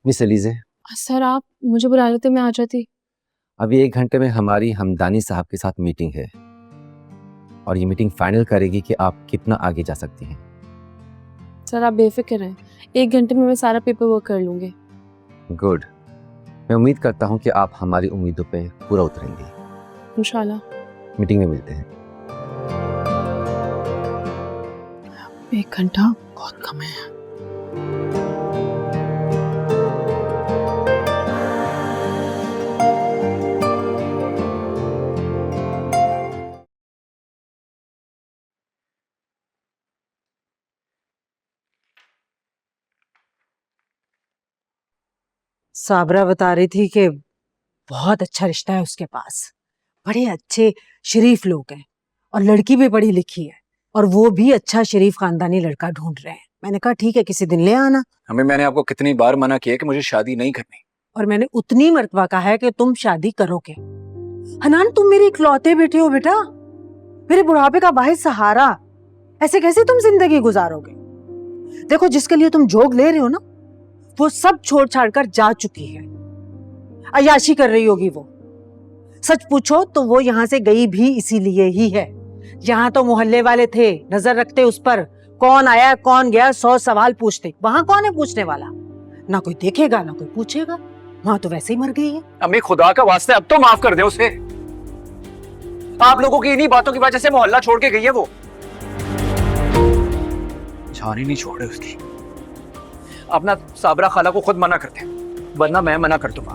Miss एलिजे, sir आप मुझे बुला लेते, मैं आ जाती। अभी 1 घंटे में हमारी हमदानी साहब के साथ मीटिंग है और ये मीटिंग फाइनल करेगी कि आप कितना आगे जा सकती हैं। सर आप बेफिक्र हैं, 1 घंटे में मैं सारा पेपर वर्क कर लूंगी। गुड। मैं उम्मीद करता हूँ कि आप हमारी उम्मीदों पे पूरा उतरेंगी। इंशाल्लाह। मीटिंग में मिलते हैं। 1 घंटा बहुत कम है। साबरा बता रही थी कि बहुत अच्छा रिश्ता है उसके पास, बड़े अच्छे शरीफ लोग हैं और लड़की भी पढ़ी लिखी है और वो भी अच्छा शरीफ खानदानी लड़का ढूंढ रहे हैं। मैंने कहा ठीक है, किसी दिन ले आना। मैंने आपको कितनी बार मना किया कि मुझे शादी नहीं करनी, और मैंने उतनी मर्तबा कहा है कि तुम शादी करोगे। हनान तुम मेरे इकलौते बेटे हो बेटा, मेरे बुढ़ापे का वाहिद सहारा, ऐसे कैसे तुम जिंदगी गुजारोगे? देखो जिसके लिए तुम जोग ले रहे हो ना, वो सब छोड़ छाड़ कर जा चुकी है, अय्याशी कर रही होगी वो। सच पूछो तो वो यहाँ से गई भी इसीलिए ही है। यहाँ तो मोहल्ले वाले थे, नजर रखते उस पर, कौन आया कौन गया 100 सवाल पूछते। वहां कौन है पूछने वाला? ना कोई देखेगा ना कोई पूछेगा, वहां तो वैसे ही मर गई है। अम्मी खुदा का वास्ते अब तो माफ कर दे उसे। आप लोगों की इन्हीं बातों की वजह से मोहल्ला छोड़ के गई है वो। जान ही नहीं छोड़ रहे उसकी। अपना साबरा खाला को खुद मना करते, वरना मैं मना कर दूंगा।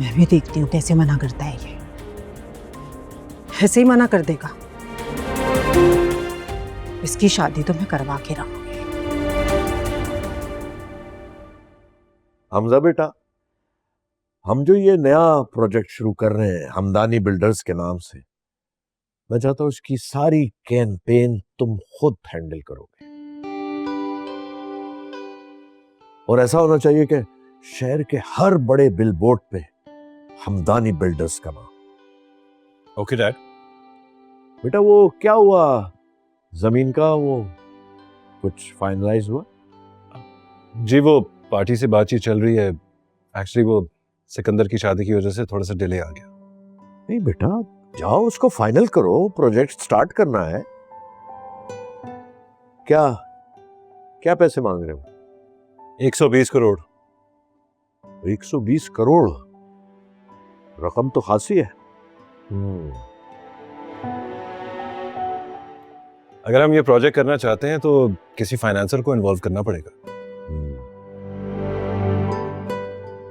मैं भी देखती हूँ कैसे मना करता है ये, ऐसे ही मना कर देगा। इसकी शादी तो मैं करवा के रहूंगी। हमजा बेटा, हम जो ये नया प्रोजेक्ट शुरू कर रहे हैं हमदानी बिल्डर्स के नाम से, मैं चाहता हूं इसकी सारी कैंपेन तुम खुद हैंडल करोगे और ऐसा होना चाहिए कि शहर के हर बड़े बिलबोर्ड पे हमदानी बिल्डर्स का नाम। Okay dad. बेटा वो क्या हुआ, जमीन का वो कुछ फाइनलाइज हुआ? जी वो पार्टी से बातचीत चल रही है। एक्चुअली वो सिकंदर की शादी की वजह से थोड़ा सा डिले आ गया। नहीं बेटा, जाओ उसको फाइनल करो, प्रोजेक्ट स्टार्ट करना है। क्या क्या पैसे मांग रहे हो? 120 करोड़। 120 करोड़ रकम तो खासी है। अगर हम ये प्रोजेक्ट करना चाहते हैं तो किसी फाइनेंसर को इन्वॉल्व करना पड़ेगा।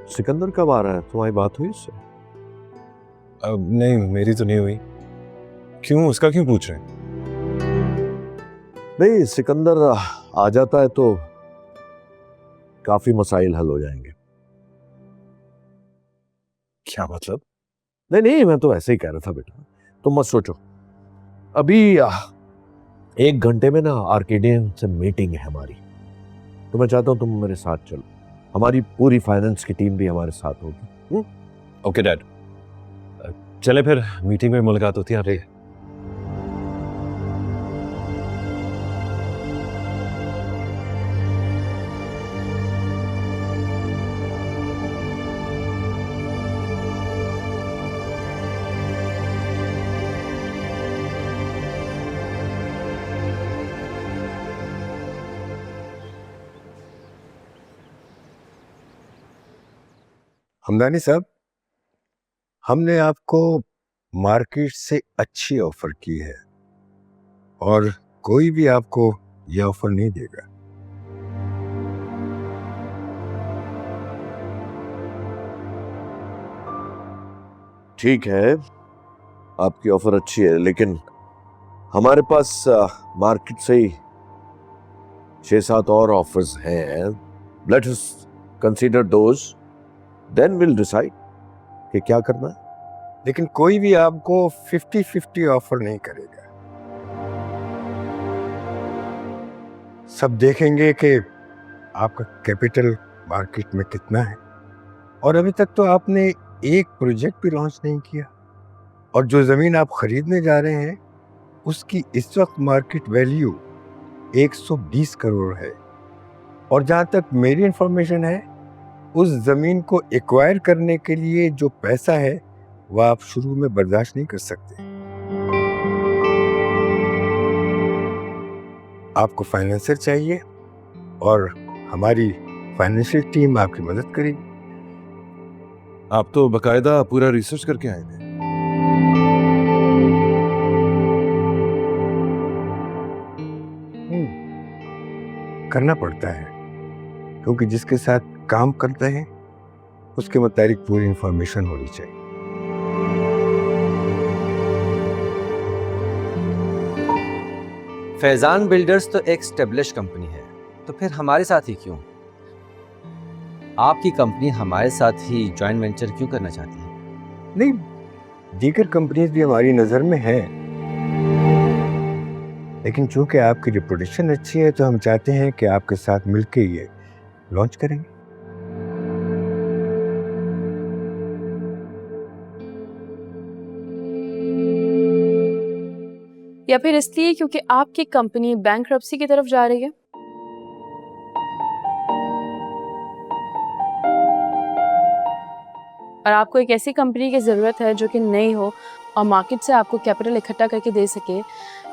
सिकंदर कब आ रहा है? तुम्हारी बात हुई इससे? नहीं, मेरी तो नहीं हुई। क्यों, उसका क्यों पूछ रहे हैं? नहीं, सिकंदर आ जाता है तो काफी मसाइल हल हो जाएंगे। क्या मतलब? नहीं, मैं तो ऐसे ही कह रहा था बेटा, तुम मत सोचो। अभी 1 घंटे में ना आर्केडियन से मीटिंग है हमारी, तो मैं चाहता हूं तुम मेरे साथ चलो। हमारी पूरी फाइनेंस की टीम भी हमारे साथ होगी। ओके डैड, चले फिर, मीटिंग में मुलाकात होती है आपकी। हमदानी साहब, हमने आपको मार्केट से अच्छी ऑफर की है और कोई भी आपको यह ऑफर नहीं देगा। ठीक है, आपकी ऑफर अच्छी है, लेकिन हमारे पास मार्केट से ही 6-7 और ऑफर्स हैं। Let us consider those, then will decide कि क्या करना है। लेकिन कोई भी आपको 50-50 ऑफर नहीं करेगा। सब देखेंगे कि आपका कैपिटल मार्केट में कितना है, और अभी तक तो आपने एक प्रोजेक्ट भी लॉन्च नहीं किया, और जो जमीन आप खरीदने जा रहे हैं उसकी इस वक्त मार्केट वैल्यू 120 करोड़ है। और जहां तक मेरी इंफॉर्मेशन है, उस जमीन को एक्वायर करने के लिए जो पैसा है वह आप शुरू में बर्दाश्त नहीं कर सकते। आपको फाइनेंसर चाहिए और हमारी फाइनेंशियल टीम आपकी मदद करेगी। आप तो बकायदा पूरा रिसर्च करके आए थे। करना पड़ता है, क्योंकि जिसके साथ काम करते हैं उसके मुताबिक पूरी इंफॉर्मेशन होनी चाहिए। फैजान बिल्डर्स तो एक स्टेब्लिश कंपनी है, तो फिर हमारे साथ ही क्यों? आपकी कंपनी हमारे साथ ही जॉइंट वेंचर क्यों करना चाहती है? नहीं, दीगर कंपनीज भी हमारी नज़र में है, लेकिन चूंकि आपकी रिपुटेशन अच्छी है तो हम चाहते हैं कि आपके साथ मिलकर ये लॉन्च करेंगे। या फिर इसलिए क्योंकि आपकी कंपनी बैंकरप्सी की तरफ जा रही है? और आपको एक ऐसी कंपनी की ज़रूरत है जो कि नई हो और मार्केट से आपको कैपिटल इकट्ठा करके दे सके,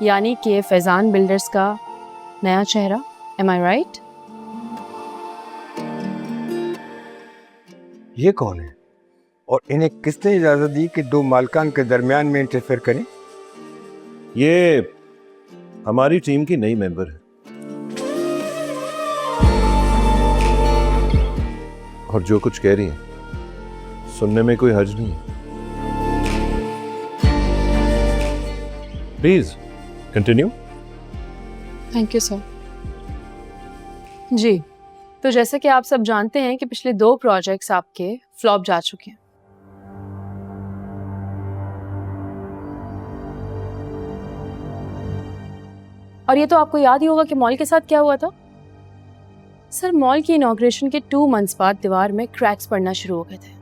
यानी कि फैजान बिल्डर्स का नया चेहरा। एम आई राइट? ये कौन है और इन्हें किसने इजाजत दी कि दो मालकान के दरमियान में इंटरफेयर करें? ये हमारी टीम की नई मेंबर है और जो कुछ कह रही है सुनने में कोई हर्ज नहीं है। Please continue. Thank you sir. जी, तो जैसे कि आप सब जानते हैं कि पिछले 2 प्रोजेक्ट्स आपके फ्लॉप जा चुके हैं। और ये तो आपको याद ही होगा कि मॉल के साथ क्या हुआ था। सर, मॉल की इनॉग्रेशन के 2 मंथ्स बाद दीवार में क्रैक्स पड़ना शुरू हो गए थे।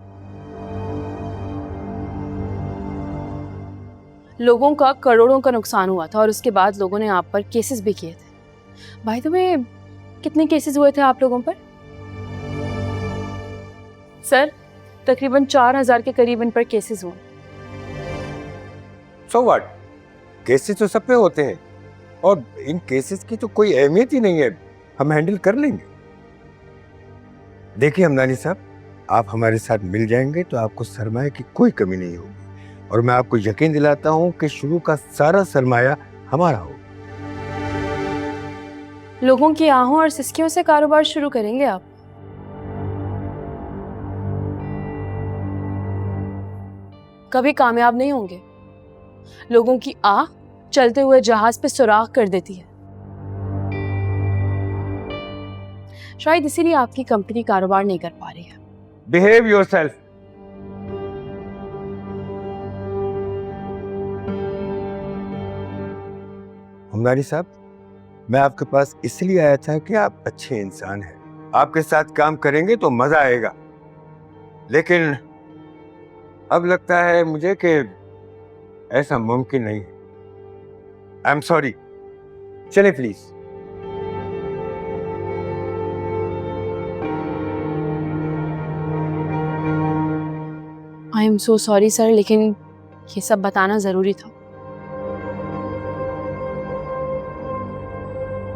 लोगों का करोड़ों का नुकसान हुआ था और उसके बाद लोगों ने आप पर केसेस भी किए थे। बाय द वे, कितने केसेस हुए थे आप लोगों पर? सर, तकरीबन 4000 के करीब इन पर केसेस हुए। सो व्हाट, केसेस तो सब पे होते हैं और इन केसेस की तो कोई अहमियत ही नहीं है, हम हैंडल कर लेंगे। देखिए हमदानी साहब, आप हमारे साथ मिल जाएंगे तो आपको सरमाया की कोई कमी नहीं होगी और मैं आपको यकीन दिलाता हूं कि शुरू का सारा सरमाया हमारा होगा। लोगों की आहों और सिसकियों से कारोबार शुरू करेंगे आप? कभी कामयाब नहीं होंगे। लोगों की आह चलते हुए जहाज पे सुराख कर देती है। शायद इसीलिए आपकी कंपनी कारोबार नहीं कर पा रही है। Behave yourself. हमदानी साहब, मैं आपके पास इसलिए आया था कि आप अच्छे इंसान हैं, आपके साथ काम करेंगे तो मजा आएगा, लेकिन अब लगता है मुझे कि ऐसा मुमकिन नहीं है। आई एम सॉरी, चले please. I am so sorry sir, लेकिन ये सब बताना जरूरी था।